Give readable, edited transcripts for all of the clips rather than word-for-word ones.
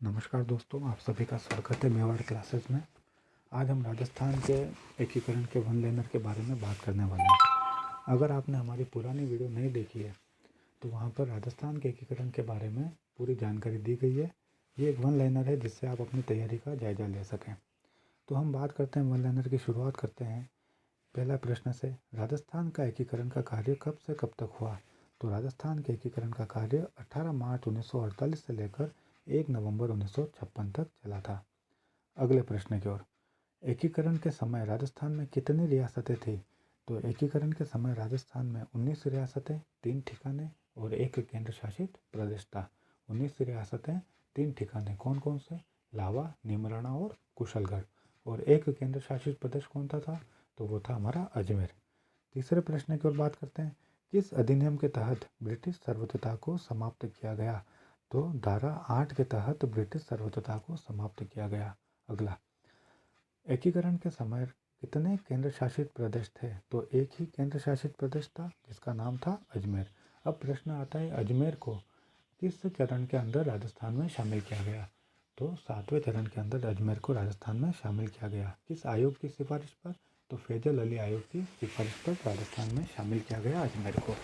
नमस्कार दोस्तों, आप सभी का स्वागत है मेवाड़ क्लासेस में। आज हम राजस्थान के एकीकरण के वन लाइनर के बारे में बात करने वाले हैं। अगर आपने हमारी पुरानी वीडियो नहीं देखी है तो वहाँ पर राजस्थान के एकीकरण के बारे में पूरी जानकारी दी गई है। ये एक वन लाइनर है जिससे आप अपनी तैयारी का जायजा ले सकें। तो हम बात करते हैं, वन लाइनर की शुरुआत करते हैं पहला प्रश्न से। राजस्थान का एकीकरण का कार्य कब से कब तक हुआ? तो राजस्थान के एकीकरण का कार्य 18 मार्च 1948 से लेकर 1 नवंबर 1956 तक चला था। अगले प्रश्न की ओर। एकीकरण के समय राजस्थान में कितनी रियासतें थी? तो एकीकरण के समय राजस्थान में 19 रियासतें, 3 ठिकाने और एक केंद्र शासित प्रदेश था। 19 रियासतें, 3 ठिकाने कौन कौन से? लावा, नीमराणा और कुशलगढ़। और एक केंद्र शासित प्रदेश कौन सा था? तो वो था हमारा अजमेर। तीसरे प्रश्न की ओर बात करते हैं। किस अधिनियम के तहत ब्रिटिश सर्वोच्चता को समाप्त किया गया? तो धारा 8 के तहत ब्रिटिश सर्वोच्चता को समाप्त किया गया। अगला, एकीकरण के समय कितने केंद्र शासित प्रदेश थे? तो एक ही केंद्र शासित प्रदेश था जिसका नाम था अजमेर। अब प्रश्न आता है, अजमेर को किस चरण के अंदर राजस्थान में शामिल किया गया? तो 7वें चरण के अंदर अजमेर को राजस्थान में शामिल किया गया। किस आयोग की सिफारिश पर? तो फैजल अली आयोग की सिफारिश पर राजस्थान में शामिल किया गया अजमेर को।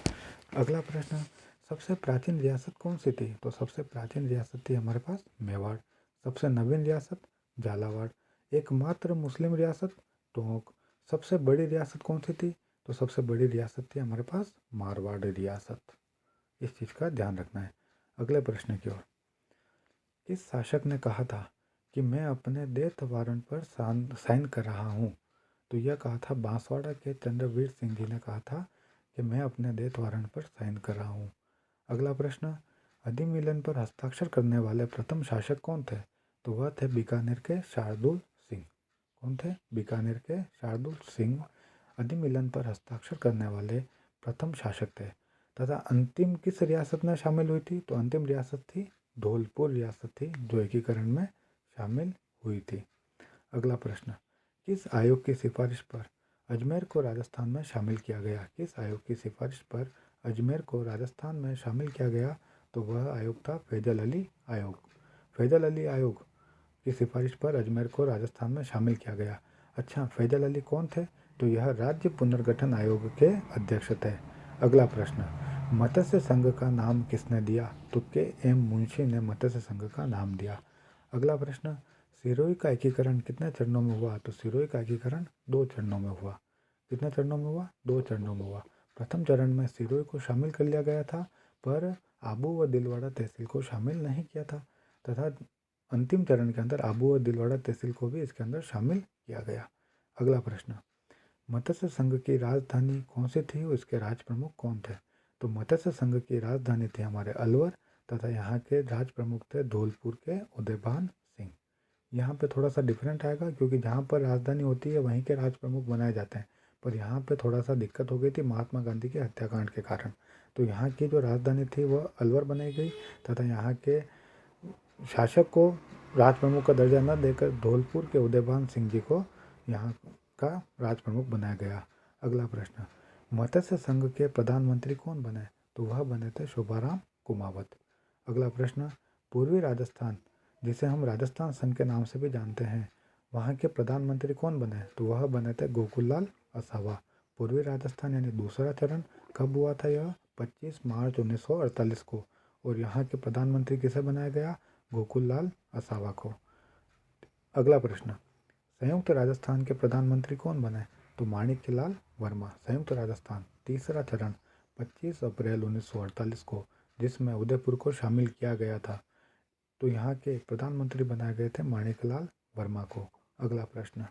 अगला प्रश्न, सबसे प्राचीन रियासत कौन सी थी? तो सबसे प्राचीन रियासत थी हमारे पास मेवाड़। सबसे नवीन रियासत झालावाड़। एकमात्र मुस्लिम रियासत टोंक। सबसे बड़ी रियासत कौन सी थी? तो सबसे बड़ी रियासत थी हमारे पास मारवाड़ रियासत। इस चीज़ का ध्यान रखना है। अगले प्रश्न की ओर। किस शासक ने कहा था कि मैं अपने डेथ वारंट पर साइन कर रहा हूँ? तो यह कहा था बांसवाड़ा के चंद्रवीर सिंह जी ने कहा था कि मैं अपने डेथ वारंट पर साइन कर रहा हूँ। अगला प्रश्न, अधिमिलन पर हस्ताक्षर करने वाले प्रथम शासक कौन थे? तो वह थे बीकानेर के शार्दुल सिंह। कौन थे? बीकानेर के शार्दुल सिंह अधिमिलन पर हस्ताक्षर करने वाले प्रथम शासक थे। तथा अंतिम किस रियासत में शामिल हुई थी? तो अंतिम रियासत थी धौलपुर रियासत थी जो एकीकरण में शामिल हुई थी। अगला प्रश्न, किस आयोग की सिफारिश पर अजमेर को राजस्थान में शामिल किया गया? किस आयोग की सिफारिश पर अजमेर को राजस्थान में शामिल किया गया? तो वह आयोग था फैजल अली आयोग। फैजल अली आयोग की सिफारिश पर अजमेर को राजस्थान में शामिल किया गया। अच्छा, फैजल अली कौन थे? तो यह राज्य पुनर्गठन आयोग के अध्यक्ष थे। अगला प्रश्न, मत्स्य संघ का नाम किसने दिया? तो के एम मुंशी ने मत्स्य संघ का नाम दिया। अगला प्रश्न, सिरोही का एकीकरण कितने चरणों में हुआ? तो सिरोही का एकीकरण 2 चरणों में हुआ। कितने चरणों में हुआ? 2 चरणों में हुआ। प्रथम चरण में सिरोही को शामिल कर लिया गया था, पर आबू व दिलवाड़ा तहसील को शामिल नहीं किया था। तथा अंतिम चरण के अंदर आबू व दिलवाड़ा तहसील को भी इसके अंदर शामिल किया गया। अगला प्रश्न, मत्स्य संघ की राजधानी कौन सी थी और इसके राज प्रमुख कौन थे? तो मत्स्य संघ की राजधानी थी हमारे अलवर तथा यहाँ के राज प्रमुख थे धौलपुर के उदयभान सिंह। यहाँ पे थोड़ा सा डिफरेंट आएगा क्योंकि जहाँ पर राजधानी होती है वहीं के राज प्रमुख बनाए जाते हैं, पर यहाँ पे थोड़ा सा दिक्कत हो गई थी महात्मा गांधी के हत्याकांड के कारण। तो यहाँ की जो राजधानी थी वह अलवर बनाई गई तथा यहाँ के शासक को राज प्रमुख का दर्जा न देकर धौलपुर के उदयभान सिंह जी को यहाँ का राज प्रमुख बनाया गया। अगला प्रश्न, मत्स्य संघ के प्रधानमंत्री कौन बने? तो वह बने थे शोभाराम कुमावत। अगला प्रश्न, पूर्वी राजस्थान जिसे हम राजस्थान संघ के नाम से भी जानते हैं, वहाँ के प्रधानमंत्री कौन बने? तो वह बने थे गोकुललाल असावा। पूर्वी राजस्थान यानी दूसरा चरण कब हुआ था? यह 25 मार्च 1948 को। और यहाँ के प्रधानमंत्री किसे बनाया गया? गोकुललाल असावा को। अगला प्रश्न, संयुक्त राजस्थान के प्रधानमंत्री कौन बने? तो माणिक्यलाल वर्मा। संयुक्त राजस्थान तीसरा चरण 25 अप्रैल 1948 को, जिसमें उदयपुर को शामिल किया गया था। तो यहाँ के प्रधानमंत्री बनाए गए थे माणिक्यलाल वर्मा को। अगला प्रश्न,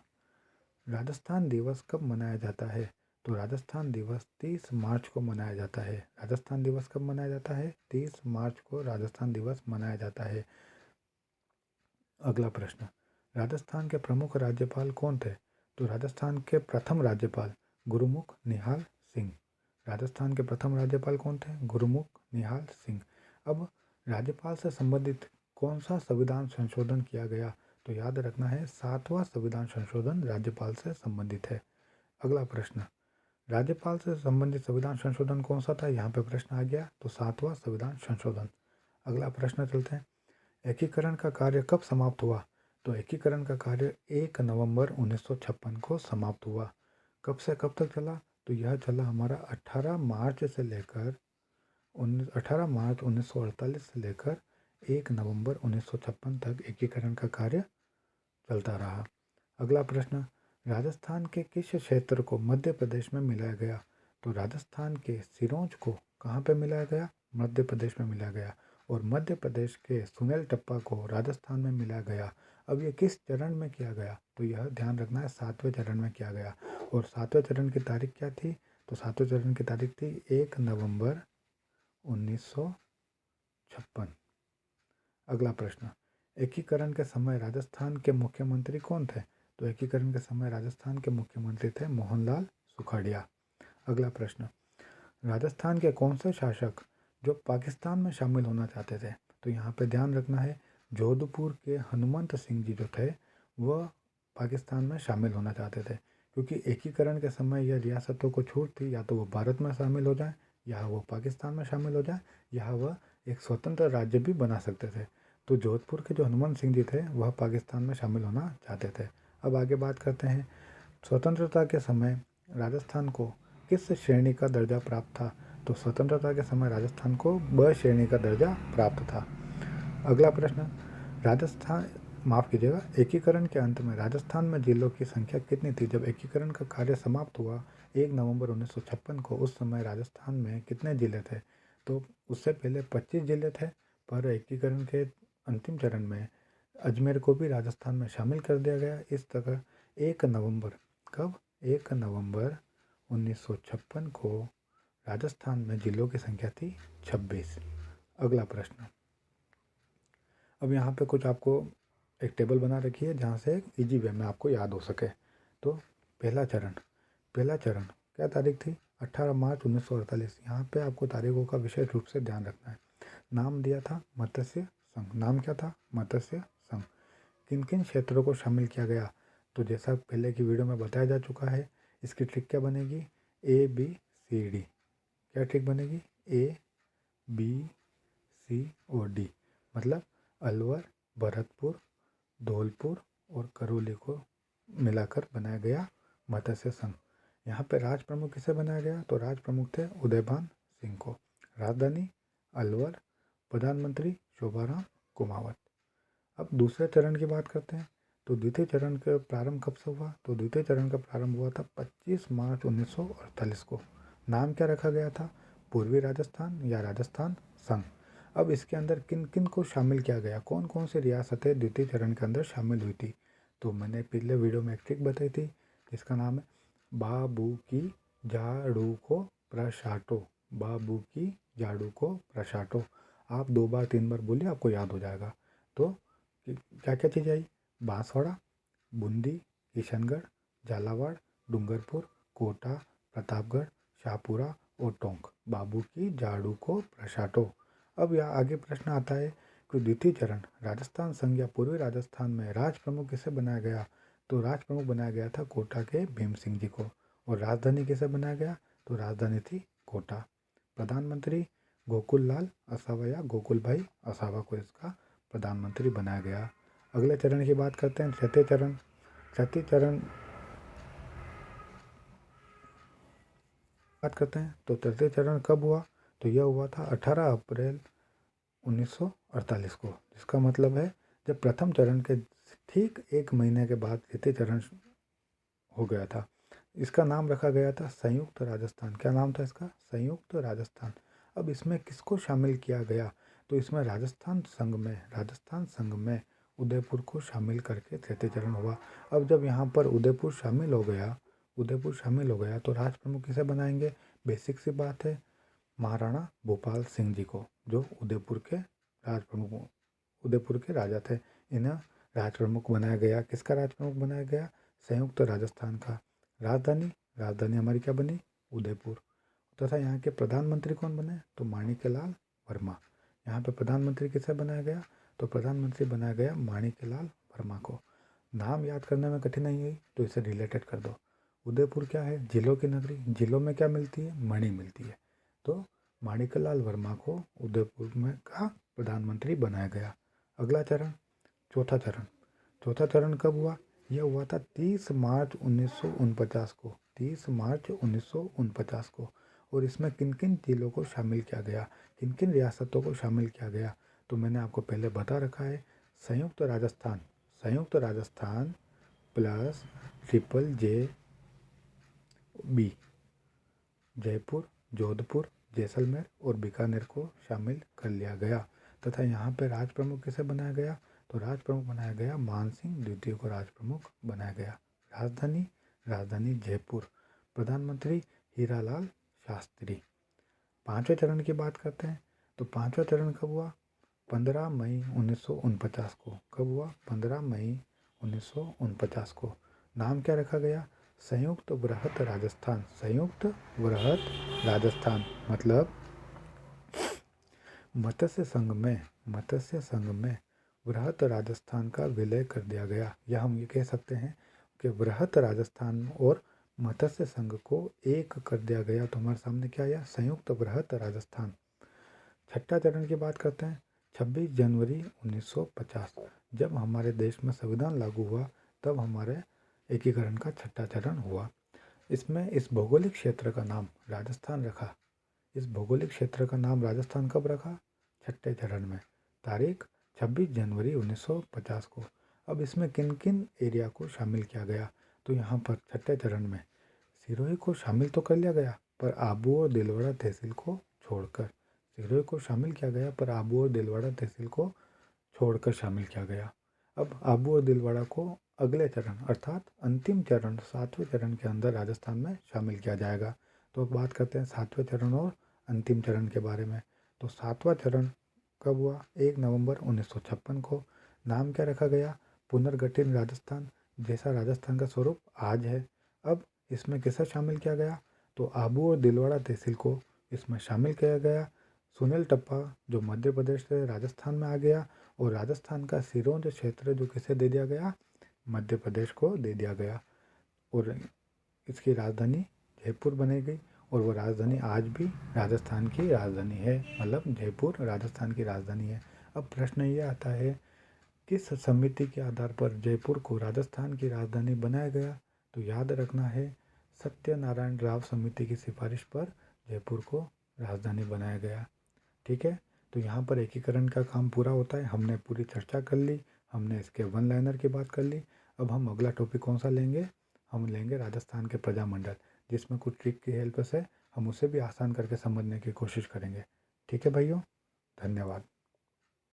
राजस्थान दिवस कब मनाया जाता है? तो राजस्थान दिवस 30 मार्च को मनाया जाता है। राजस्थान दिवस कब मनाया जाता है? 30 मार्च को राजस्थान दिवस मनाया जाता है। अगला प्रश्न, राजस्थान के प्रमुख राज्यपाल कौन थे? तो राजस्थान के प्रथम राज्यपाल गुरुमुख निहाल सिंह। राजस्थान के प्रथम राज्यपाल कौन थे? गुरुमुख निहाल सिंह। अब राज्यपाल से संबंधित कौन सा संविधान संशोधन किया गया? तो याद रखना है 7वां संविधान संशोधन राज्यपाल से संबंधित है। अगला प्रश्न, राज्यपाल से संबंधित संविधान संशोधन कौन सा था? यहाँ पे प्रश्न आ गया, तो 7वां संविधान संशोधन। अगला प्रश्न चलते हैं, एकीकरण का कार्य कब समाप्त हुआ? तो एकीकरण का कार्य 1 नवंबर 1956 को समाप्त हुआ। कब से कब तक चला? तो यह चला हमारा 18 मार्च 1948 से लेकर 1 नवंबर 1956 तक एकीकरण का कार्य चलता रहा। अगला प्रश्न, राजस्थान के किस क्षेत्र को मध्य प्रदेश में मिलाया गया? तो राजस्थान के सिरोंज को कहाँ पे मिलाया गया? मध्य प्रदेश में मिलाया गया। और मध्य प्रदेश के सुनेल टप्पा को राजस्थान में मिलाया गया। अब ये किस चरण में किया गया? तो यह ध्यान रखना है, 7वें चरण में किया गया। और 7वें चरण की तारीख क्या थी? तो 7वें चरण की तारीख थी 1 नवंबर 1956। अगला प्रश्न, एकीकरण के समय राजस्थान के मुख्यमंत्री कौन थे? तो एकीकरण के समय राजस्थान के मुख्यमंत्री थे मोहनलाल सुखाड़िया। अगला प्रश्न, राजस्थान के कौन से शासक जो पाकिस्तान में शामिल होना चाहते थे? तो यहाँ पे ध्यान रखना है, जोधपुर के हनुमंत सिंह जी जो थे वह पाकिस्तान में शामिल होना चाहते थे, क्योंकि एकीकरण के समय यह रियासतों को छूट थी, या तो वो भारत में शामिल हो जाए या वो पाकिस्तान में शामिल हो जाए या वह एक स्वतंत्र राज्य भी बना सकते थे। तो जोधपुर के जो हनुमंत सिंह जी थे वह पाकिस्तान में शामिल होना चाहते थे। अब आगे बात करते हैं, स्वतंत्रता के समय राजस्थान को किस श्रेणी का दर्जा प्राप्त था? तो स्वतंत्रता के समय राजस्थान को ब श्रेणी का दर्जा प्राप्त था। अगला प्रश्न, एकीकरण के अंत में राजस्थान में जिलों की संख्या कितनी थी? जब एकीकरण का कार्य समाप्त हुआ 1 नवंबर 1956 को, उस समय राजस्थान में कितने जिले थे? तो उससे पहले 25 जिले थे, पर एकीकरण के अंतिम चरण में अजमेर को भी राजस्थान में शामिल कर दिया गया। इस तरह 1 नवंबर, कब? 1 नवंबर 1956 को राजस्थान में जिलों की संख्या थी 26। अगला प्रश्न, अब यहाँ पे कुछ आपको एक टेबल बना रखी है जहाँ से एक इजी वे में आपको याद हो सके। तो पहला चरण क्या तारीख थी? 18 मार्च 1948। यहाँ पे आपको तारीखों का विशेष रूप से ध्यान रखना है। नाम दिया था मत्स्य संघ। नाम क्या था? मत्स्य संघ। किन किन क्षेत्रों को शामिल किया गया? तो जैसा पहले की वीडियो में बताया जा चुका है, इसकी ट्रिक क्या बनेगी? ABCD। क्या ट्रिक बनेगी? ABCD, मतलब अलवर, भरतपुर, धौलपुर और करौली को मिलाकर बनाया गया मत्स्य संघ। यहाँ पे राज प्रमुख किसे बनाया गया? तो राज प्रमुख थे उदयभान सिंह को। राजधानी अलवर, प्रधानमंत्री शोभाराम कुमावत। अब दूसरे चरण की बात करते हैं। तो द्वितीय चरण का प्रारंभ कब से हुआ? तो द्वितीय चरण का प्रारंभ हुआ था 25 मार्च 1948 को। नाम क्या रखा गया था? पूर्वी राजस्थान या राजस्थान संघ। अब इसके अंदर किन किन को शामिल किया गया? कौन कौन सी रियासतें द्वितीय चरण के अंदर शामिल हुई थी? तो मैंने पिछले वीडियो में एक ट्रिक बताई थी जिसका नाम है बाबू की झाड़ू को प्रशाटो। बाबू की झाड़ू को प्रशाटो। आप 2 बार 3 बार बोलिए, आपको याद हो जाएगा। तो क्या क्या चीज़ आई? बांसवाड़ा, बूंदी, किशनगढ़, झालावाड़, डूंगरपुर, कोटा, प्रतापगढ़, शाहपुरा और टोंक। बाबू की झाड़ू को प्रशाटो। अब यहाँ आगे प्रश्न आता है कि द्वितीय चरण राजस्थान संघ या पूर्वी राजस्थान में राज प्रमुख किसे बनाया गया? तो राज प्रमुख बनाया गया था कोटा के भीम सिंह जी को। और राजधानी किसे बनाया गया? तो राजधानी थी कोटा। प्रधानमंत्री गोकुल लाल असावा या गोकुल भाई असावा को इसका प्रधानमंत्री बनाया गया। अगले चरण की बात करते हैं, तृतीय चरण बात करते हैं। तो तृतीय चरण कब हुआ? तो यह हुआ था 18 अप्रैल 1948 को, जिसका मतलब है जब प्रथम चरण के ठीक 1 महीने के बाद तृतीय चरण हो गया था। इसका नाम रखा गया था संयुक्त राजस्थान। क्या नाम था इसका? संयुक्त राजस्थान। अब इसमें किसको शामिल किया गया? तो इसमें राजस्थान संघ में उदयपुर को शामिल करके तृतीय चरण हुआ। अब जब यहाँ पर उदयपुर शामिल हो गया तो राज प्रमुख किसे बनाएंगे? बेसिक सी बात है, महाराणा भूपाल सिंह जी को, जो उदयपुर के राजा थे। इन्हें राज प्रमुख बनाया गया। किसका राज प्रमुख बनाया गया? संयुक्त राजस्थान का। राजधानी हमारी क्या बनी? उदयपुर। तथा यहाँ के प्रधानमंत्री कौन बने? तो माणिक्यलाल वर्मा। यहाँ पे प्रधानमंत्री किसे बनाया गया? तो प्रधानमंत्री बनाया गया माणिक्यलाल वर्मा को। नाम याद करने में कठिनाई हुई तो इसे रिलेटेड कर दो। उदयपुर क्या है? जिलों की नगरी। जिलों में क्या मिलती है? मणि मिलती है। तो माणिक्यलाल वर्मा को उदयपुर में का प्रधानमंत्री बनाया गया। अगला चरण, चौथा चरण कब हुआ? यह हुआ था 30 मार्च 1949 को, 30 मार्च 1949 को। और इसमें किन किन जिलों को शामिल किया गया, किन किन रियासतों को शामिल किया गया? तो मैंने आपको पहले बता रखा है, संयुक्त Rajasthan plus triple J B, Jaipur, Jodhpur, Jaisalmer और बीकानेर को शामिल कर लिया गया। तथा यहाँ पे राज प्रमुख किसे बनाया गया? तो राज प्रमुख बनाया गया मानसिंह द्वितीय को राज प्रमुख बनाया गया। राजधानी जयपुर। प्रधानमंत्री हीरालाल शास्त्री। पांचवें चरण की बात करते हैं, तो पांचवा चरण कब हुआ? 15 मई 1949 को। कब हुआ? 15 मई 1949 को। नाम क्या रखा गया? संयुक्त वृहत राजस्थान। मतलब मत्स्य संघ में वृहत राजस्थान का विलय कर दिया गया। या हम ये कह सकते हैं कि वृहत राजस्थान और मत्स्य संघ को एक कर दिया गया। तो हमारे सामने क्या आया? संयुक्त वृहत राजस्थान। छठा चरण की बात करते हैं, 26 जनवरी 1950। जब हमारे देश में संविधान लागू हुआ तब हमारे एकीकरण का छठा चरण हुआ। इसमें इस भौगोलिक क्षेत्र का नाम राजस्थान रखा। इस भौगोलिक क्षेत्र का नाम राजस्थान कब रखा? छठे चरण में, तारीख 26 जनवरी 1950 को। अब इसमें किन किन एरिया को शामिल किया गया? तो यहाँ पर छठे चरण में सिरोही को शामिल तो कर लिया गया, पर आबू और दिलवाड़ा तहसील को छोड़कर। सिरोही को शामिल किया गया पर आबू और दिलवाड़ा तहसील को छोड़कर शामिल किया गया। अब आबू और दिलवाड़ा को अगले चरण अर्थात अंतिम चरण, सातवें चरण के अंदर राजस्थान में शामिल किया जाएगा। तो बात करते हैं सातवें चरण और अंतिम चरण के बारे में। तो सातवां चरण कब हुआ? 1 नवंबर 1956 को। नाम क्या रखा गया? पुनर्गठित राजस्थान, जैसा राजस्थान का स्वरूप आज है। अब इसमें किसे शामिल किया गया? तो आबू और दिलवाड़ा तहसील को इसमें शामिल किया गया। सुनील टप्पा जो मध्य प्रदेश से राजस्थान में आ गया, और राजस्थान का सिरोंज क्षेत्र जो किसे दे दिया गया? मध्य प्रदेश को दे दिया गया। और इसकी राजधानी जयपुर बनी गई, और वो राजधानी आज भी राजस्थान की राजधानी है। मतलब जयपुर राजस्थान की राजधानी है। अब प्रश्न ये आता है, किस समिति के आधार पर जयपुर को राजस्थान की राजधानी बनाया गया? तो याद रखना है, सत्यनारायण राव समिति की सिफारिश पर जयपुर को राजधानी बनाया गया। ठीक है, तो यहाँ पर एकीकरण का काम पूरा होता है। हमने पूरी चर्चा कर ली, हमने इसके वन लाइनर की बात कर ली। अब हम अगला टॉपिक कौन सा लेंगे? हम लेंगे राजस्थान के प्रजामंडल, जिसमें कुछ ट्रिक की हेल्प से हम उसे भी आसान करके समझने की कोशिश करेंगे। ठीक है भाइयों, धन्यवाद।